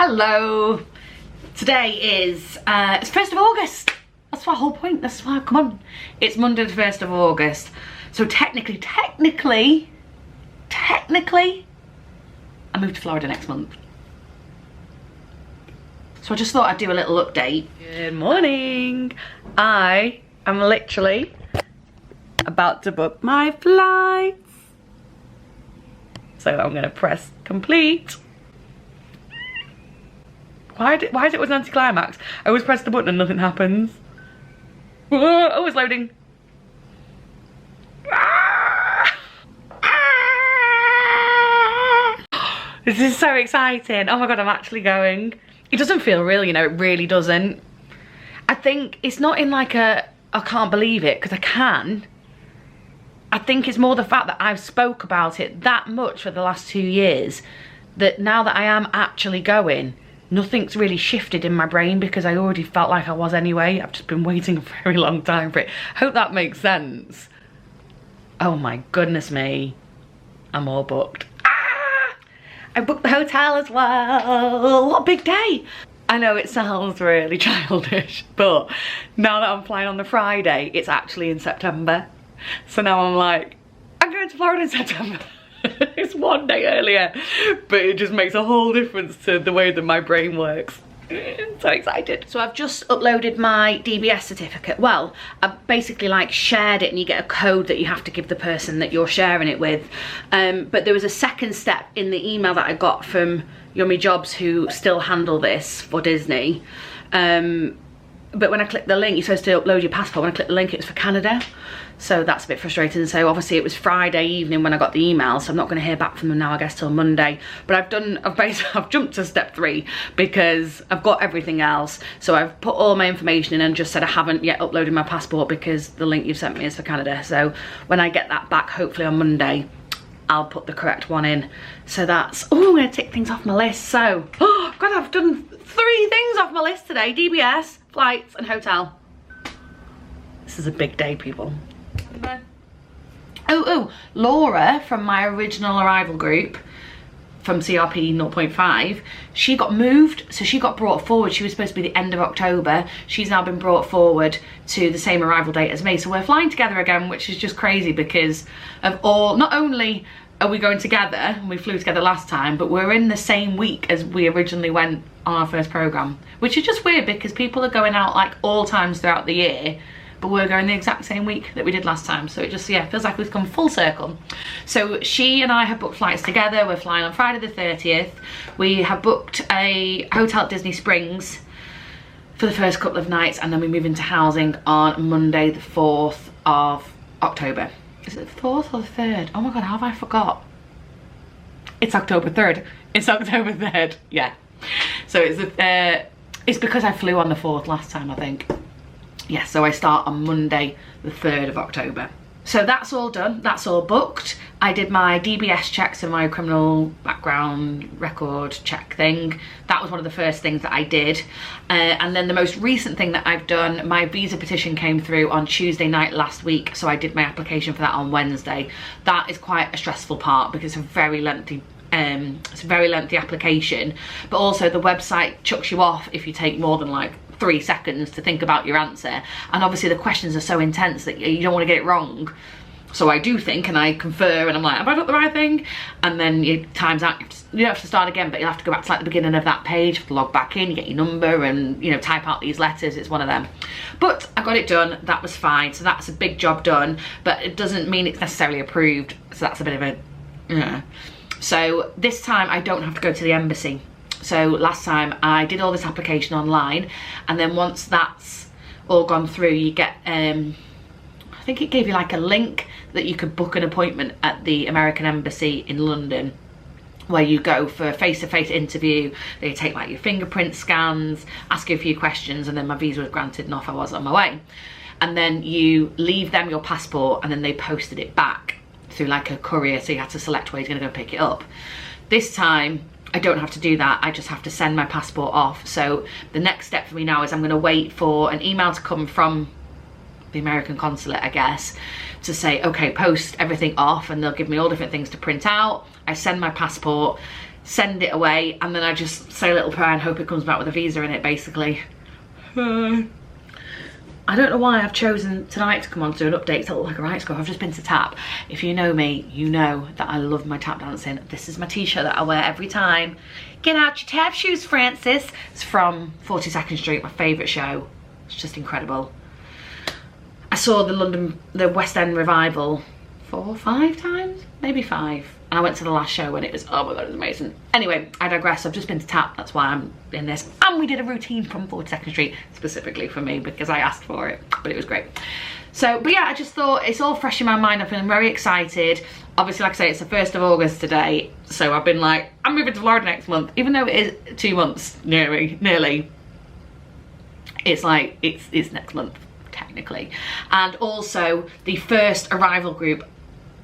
Hello. Today is it's 1st of August. That's my whole point. That's why, come on. It's Monday the 1st of August. So technically, I move to Florida next month. So I just thought I'd do a little update. Good morning. I am literally about to book my flights. So I'm gonna press complete. Why is it always an anticlimax? I always press the button and nothing happens. Oh, it's loading. This is so exciting. Oh my god, I'm actually going. It doesn't feel real, you know, it really doesn't. I think it's not in like a, I can't believe it, because I can. I think it's more the fact that I've spoke about it that much for the last 2 years, that now that I am actually going, nothing's really shifted in my brain because I already felt like I was anyway. I've just been waiting a very long time for it. Hope that makes sense. Oh my goodness me. I'm all booked. Ah! I booked the hotel as well. What a big day. I know it sounds really childish, but now that I'm flying on the Friday, it's actually in September. So now I'm like, I'm going to Florida in September. It's 1 day earlier, but it just makes a whole difference to the way that my brain works. I'm so excited. So I've just uploaded my DBS certificate. Well, I've basically like shared it, and you get a code that you have to give the person that you're sharing it with. But there was a second step in the email that I got from Yummy Jobs, who still handle this for Disney. But when I click the link, you're supposed to upload your passport. When I click the link, it's for Canada. So that's a bit frustrating. So obviously it was Friday evening when I got the email, so I'm not going to hear back from them now, I guess, till Monday. But I've jumped to step 3 because I've got everything else. So I've put all my information in and just said I haven't yet uploaded my passport because the link you've sent me is for Canada. So when I get that back, hopefully on Monday, I'll put the correct one in. So that's, oh, I'm going to tick things off my list. So, oh God, I've done 3 things off my list today. DBS, flights and This is a big day, people. Oh, Laura from my original arrival group from CRP 0.5, she got moved, so she got brought forward. She was supposed to be the end of October. She's now been brought forward to the same arrival date as me. So we're flying together again, which is just crazy because of all, not only are we going together, and we flew together last time, but we're in the same week as we originally went on our first program, which is just weird because people are going out like all times throughout the year, but we're going the exact same week that we did last time. So it just, yeah, feels like we've come full circle. So she and I have booked flights together. We're flying on Friday the 30th. We have booked a hotel at Disney Springs for the first couple of nights, and then we move into housing on Monday the 4th of October. Is it the 4th or the 3rd? Oh my God, how have I forgot? It's October 3rd. It's October 3rd, yeah. So it's because I flew on the 4th last time, I think. Yeah, so I start on Monday the 3rd of October. So that's all done, that's all booked. I did my DBS checks and my criminal background record check thing. That was one of the first things that I did. And then the most recent thing that I've done, my visa petition came through on Tuesday night last week, so I did my application for that on Wednesday. That is quite a stressful part because it's a very lengthy application, but also the website chucks you off if you take more than like 3 seconds to think about your answer, and obviously the questions are so intense that you don't want to get it wrong. So I do think, and I confer, and I'm like, have I got the right thing? And then your time's out. You don't have to start again, but you'll have to go back to like the beginning of that page, log back in, you get your number, and you know, type out these letters. It's one of them. But I got it done. That was fine. So that's a big job done, but it doesn't mean it's necessarily approved. So that's a bit of a So this time I don't have to go to the embassy. So last time I did all this application online, and then once that's all gone through, you get, I think it gave you like a link that you could book an appointment at the American Embassy in London, where you go for a face-to-face interview. They take like your fingerprint scans, ask you a few questions, and then my visa was granted and off I was on my way. And then you leave them your passport, and then they posted it back through like a courier, so you had to select where you're gonna go pick it up. This time, I don't have to do that. I just have to send my passport off. So the next step for me now is I'm going to wait for an email to come from the American consulate, I guess, to say, okay, post everything off, and they'll give me all different things to print out. I send my passport, send it away, and then I just say a little prayer and hope it comes back with a visa in it, basically. I don't know why I've chosen tonight to come on to an update to look like a right score. I've just been to tap. If you know me, you know that I love my tap dancing. This is my t-shirt that I wear every time. Get out your tap shoes, Francis. It's from 42nd Street, my favourite show. It's just incredible. I saw the West End revival 4 or 5 times, maybe 5. And I went to the last show and it was, oh my God, it was amazing. Anyway, I digress. I've just been to tap, that's why I'm in this. And we did a routine from 42nd Street, specifically for me, because I asked for it, but it was great. So, but yeah, I just thought it's all fresh in my mind. I'm feeling very excited. Obviously, like I say, it's the 1st of August today. So I've been like, I'm moving to Florida next month, even though it is 2 months nearly. It's like, it's next month, technically. And also the first arrival group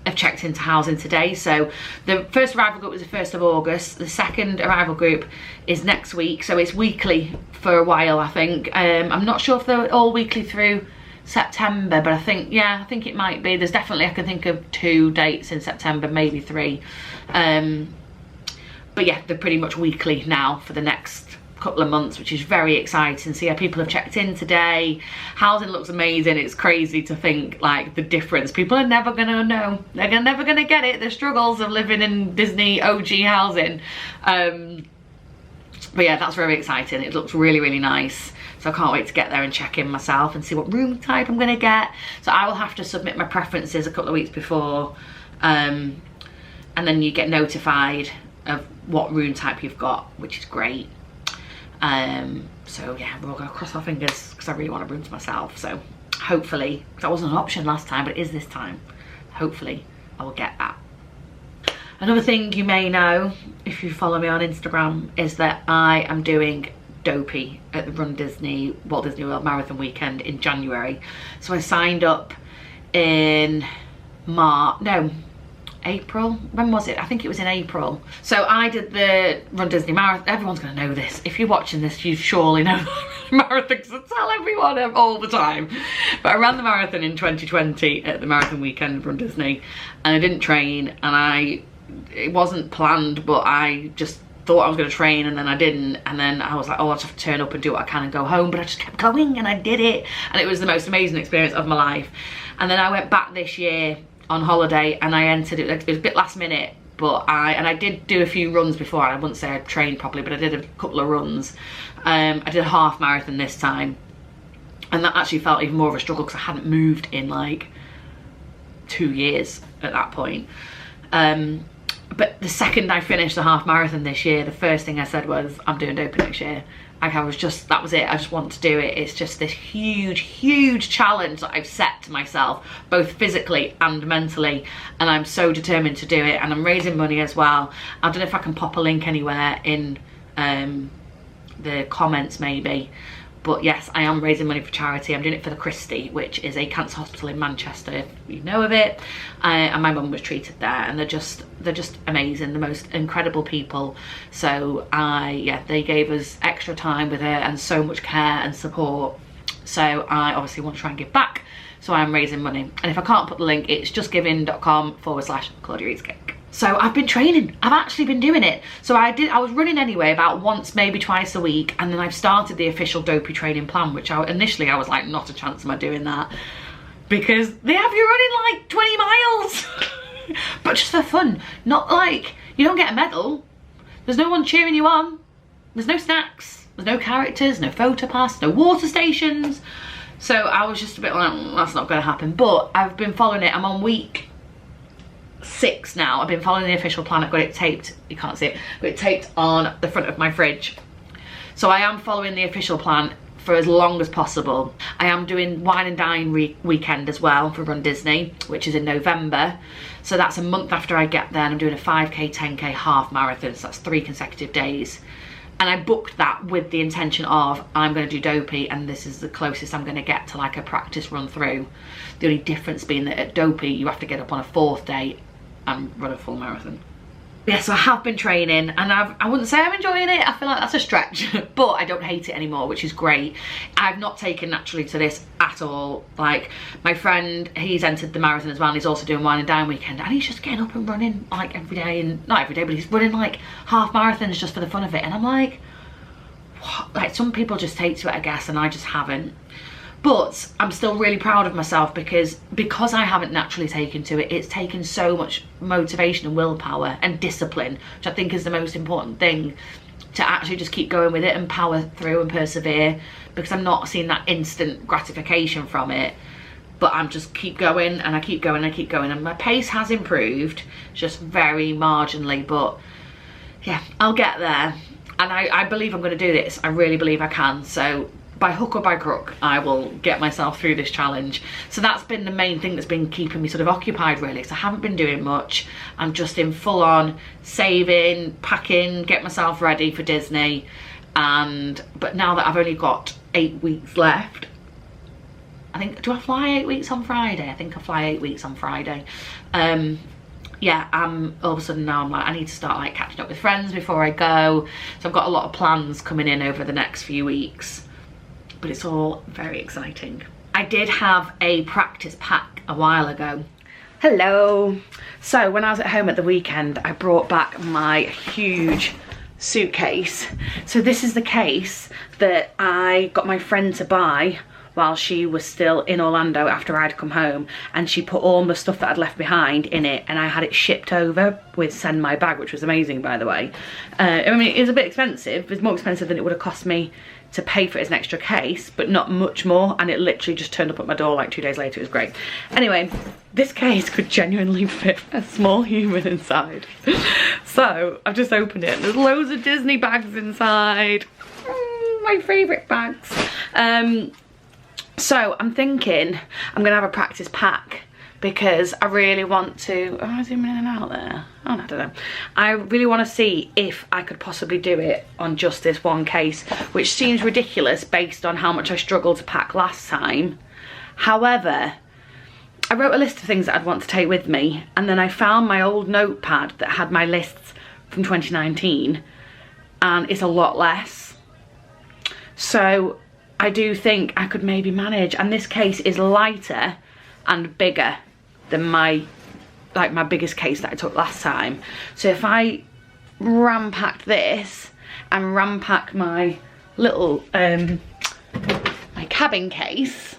have checked into housing today. So the first arrival group was the 1st of August. The second arrival group is next week. So it's weekly for a while, I think. I'm not sure if they're all weekly through September, but I think, yeah, I think it might be. There's definitely, I can think of 2 dates in September, maybe 3. But yeah, they're pretty much weekly now for the next couple of months, which is very exciting. So yeah, people have checked in today. Housing looks amazing. It's crazy to think like the difference. People are never gonna know. They're never gonna get it. The struggles of living in Disney OG housing. But yeah, that's very exciting. It looks really, really nice. So I can't wait to get there and check in myself and see what room type I'm gonna get. So I will have to submit my preferences a couple of weeks before, and then you get notified of what room type you've got, which is great. So yeah, we're all gonna cross our fingers because I really want a room to myself. So hopefully, that wasn't an option last time, but it is this time. Hopefully I will get that. Another thing you may know, if you follow me on Instagram, is that I am doing Dopey at the Walt Disney World Marathon weekend in January. So I signed up in April. When was it? I think it was in April. So I did the Run Disney Marathon. Everyone's gonna know this. If you're watching this, you surely know the marathon, because I tell everyone all the time. But I ran the marathon in 2020 at the marathon weekend of Run Disney, and I didn't train, and it wasn't planned, but I just thought I was gonna train, and then I didn't, and then I was like, oh, I just have to turn up and do what I can and go home. But I just kept going and I did it, and it was the most amazing experience of my life. And then I went back this year on holiday and I entered it. It was a bit last minute, but I did do a few runs before. I wouldn't say I trained properly, but I did a couple of runs. I did a half marathon this time, and that actually felt even more of a struggle because I hadn't moved in like 2 years at that point. But the second I finished the half marathon this year, the first thing I said was, I'm doing Dopey next year. Like that was it. I just want to do it. It's just this huge, huge challenge that I've set to myself, both physically and mentally. And I'm so determined to do it. And I'm raising money as well. I don't know if I can pop a link anywhere in the comments maybe. But yes, I am raising money for charity. I'm doing it for the Christie, which is a cancer hospital in Manchester, if you know of it. And my mum was treated there, and they're just amazing, the most incredible people. So yeah, they gave us extra time with her and so much care and support. So I obviously want to try and give back. So I'm raising money. And if I can't put the link, it's justgiving.com/Claudia Eats Cake. So I've been training. I've actually been doing it. So I was running anyway about once, maybe twice a week, and then I've started the official Dopey training plan, which initially I was like, not a chance am I doing that, because they have you running like 20 miles, but just for fun. Not like, you don't get a medal. There's no one cheering you on. There's no snacks. There's no characters, no photo pass, no water stations. So I was just a bit like, that's not going to happen. But I've been following it. I'm on week 6 now. I've been following the official plan. I've got it taped, you can't see it, but it's taped on the front of my fridge. So I am following the official plan for as long as possible. I am doing Wine and Dine weekend as well for Run Disney, which is in November. So that's a month after I get there, and I'm doing a 5k, 10k half marathon. So that's 3 consecutive days. And I booked that with the intention of, I'm going to do Dopey, and this is the closest I'm going to get to like a practice run through. The only difference being that at Dopey, you have to get up on a 4th day and run a full marathon. Yeah, so I have been training, and I wouldn't say I'm enjoying it. I feel like that's a stretch, but I don't hate it anymore, which is great. I've not taken naturally to this at all. Like, my friend, he's entered the marathon as well, and he's also doing wine and dine weekend, and he's just getting up and running like every day, and not every day, but he's running like half marathons just for the fun of it. And I'm like, what? Like, some people just take to it, I guess, and I just haven't. But I'm still really proud of myself because I haven't naturally taken to it, it's taken so much motivation and willpower and discipline, which I think is the most important thing, to actually just keep going with it and power through and persevere, because I'm not seeing that instant gratification from it, but I'm just keep going, and I keep going, and I keep going, and my pace has improved, just very marginally, but yeah, I'll get there. And I believe I'm going to do this. I really believe I can. So by hook or by crook, I will get myself through this challenge. So that's been the main thing that's been keeping me sort of occupied, really, because I haven't been doing much. I'm just in full on saving, packing, get myself ready for Disney. But now that I've only got 8 weeks left, I think, do I fly 8 weeks on Friday? I think I fly 8 weeks on Friday. Yeah, all of a sudden now I'm like, I need to start like catching up with friends before I go. So I've got a lot of plans coming in over the next few weeks, but it's all very exciting. I did have a practice pack a while ago. Hello. So when I was at home at the weekend, I brought back my huge suitcase. So this is the case that I got my friend to buy while she was still in Orlando after I'd come home, and she put all the stuff that I'd left behind in it, and I had it shipped over with Send My Bag, which was amazing, by the way. I mean, it was a bit expensive. It's more expensive than it would have cost me to pay for it as an extra case, but not much more, and it literally just turned up at my door like 2 days later. It was great. Anyway, this case could genuinely fit a small human inside. So I've just opened it. There's loads of Disney bags inside. My favourite bags. So I'm thinking I'm gonna have a practice pack, because I really want to, oh, I zoom in and out there. Oh, I don't know. I really want to see if I could possibly do it on just this one case, which seems ridiculous based on how much I struggled to pack last time. However, I wrote a list of things that I'd want to take with me, and then I found my old notepad that had my lists from 2019, and it's a lot less. So I do think I could maybe manage, and this case is lighter and bigger than my biggest case that I took last time. So if I ram-packed this and ram-pack my little my cabin case,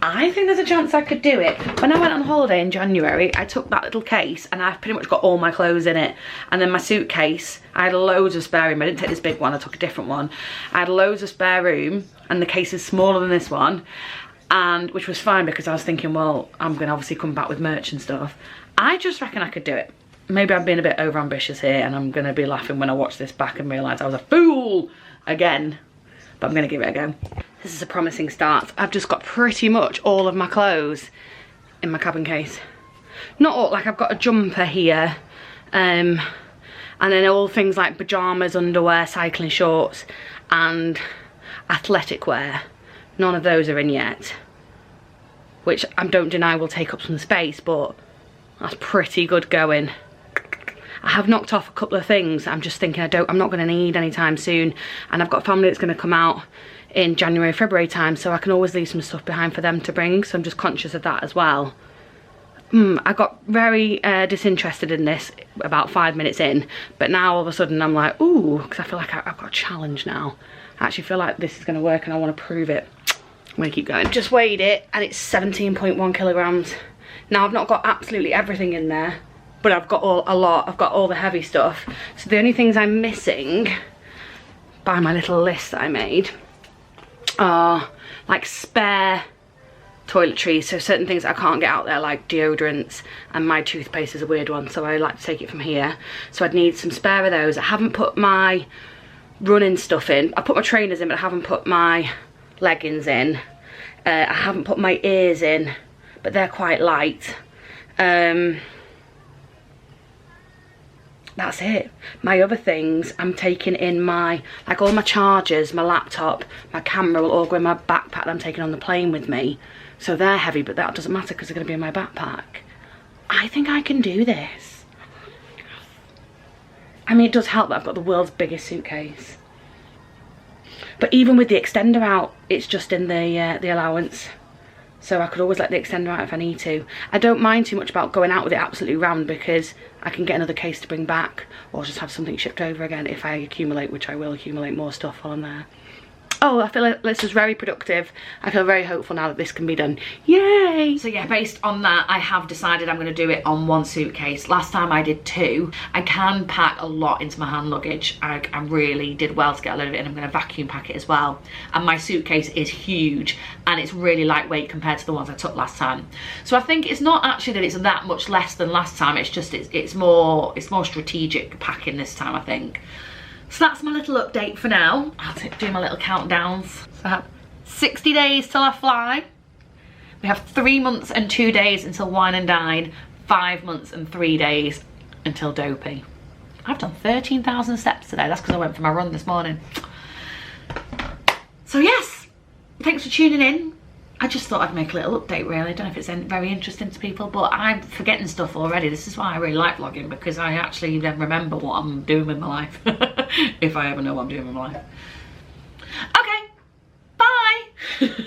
I think there's a chance I could do it. When I went on holiday in January, I took that little case and I've pretty much got all my clothes in it. And then my suitcase, I had loads of spare room. I didn't take this big one, I took a different one. I had loads of spare room, and the case is smaller than this one, and which was fine because I was thinking, well, I'm gonna obviously come back with merch and stuff. I just reckon I could do it. Maybe I'm being a bit over ambitious here, and I'm gonna be laughing when I watch this back and realise I was a fool again, but I'm gonna give it a go. This is a promising start. I've just got pretty much all of my clothes in my cabin case. Not all, like I've got a jumper here, and then all things like pyjamas, underwear, cycling shorts, and athletic wear. None of those are in yet, which I don't deny will take up some space, but that's pretty good going. I have knocked off a couple of things I'm just thinking I'm not going to need anytime soon, and I've got family that's going to come out in January, February time, so I can always leave some stuff behind for them to bring, so I'm just conscious of that as well. I got very disinterested in this about 5 minutes in, but now all of a sudden I'm like, ooh, because I feel like I've got a challenge now. I actually feel like this is going to work and I want to prove it. I'm going to keep going. Just weighed it and it's 17.1 kilograms. Now I've not got absolutely everything in there, but I've got a lot. I've got all the heavy stuff. So the only things I'm missing by my little list that I made are like spare toiletries, so certain things I can't get out there, like deodorants, and my toothpaste is a weird one, so I like to take it from here. So I'd need some spare of those. I haven't put my running stuff in. I put my trainers in, but I haven't put my leggings in. I haven't put my ears in, but they're quite light. That's it. My other things I'm taking in my, like all my chargers, my laptop, my camera will all go in my backpack that I'm taking on the plane with me. So they're heavy, but that doesn't matter because they're going to be in my backpack. I think I can do this. I mean, it does help that I've got the world's biggest suitcase. But even with the extender out, it's just in the allowance. So I could always let the extender out if I need to. I don't mind too much about going out with it absolutely rammed because I can get another case to bring back or just have something shipped over again if I accumulate, which I will accumulate more stuff while I'm there. Oh, I feel like this was very productive. I feel very hopeful now that this can be done. Yay! So yeah, based on that, I have decided I'm going to do it on one suitcase. Last time I did 2. I can pack a lot into my hand luggage. I really did well to get a load of it, and I'm going to vacuum pack it as well. And my suitcase is huge and it's really lightweight compared to the ones I took last time. So I think it's not actually that it's that much less than last time. It's just it's more strategic packing this time, I think. So that's my little update for now. I'll do my little countdowns. So I have 60 days till I fly. We have 3 months and 2 days until Wine and Dine. 5 months and 3 days until Dopey. I've done 13,000 steps today. That's because I went for my run this morning. So yes, thanks for tuning in. I just thought I'd make a little update really. I don't know if it's very interesting to people, but I'm forgetting stuff already. This is why I really like vlogging, because I actually then remember what I'm doing with my life. If I ever know what I'm doing with my life. Okay, bye!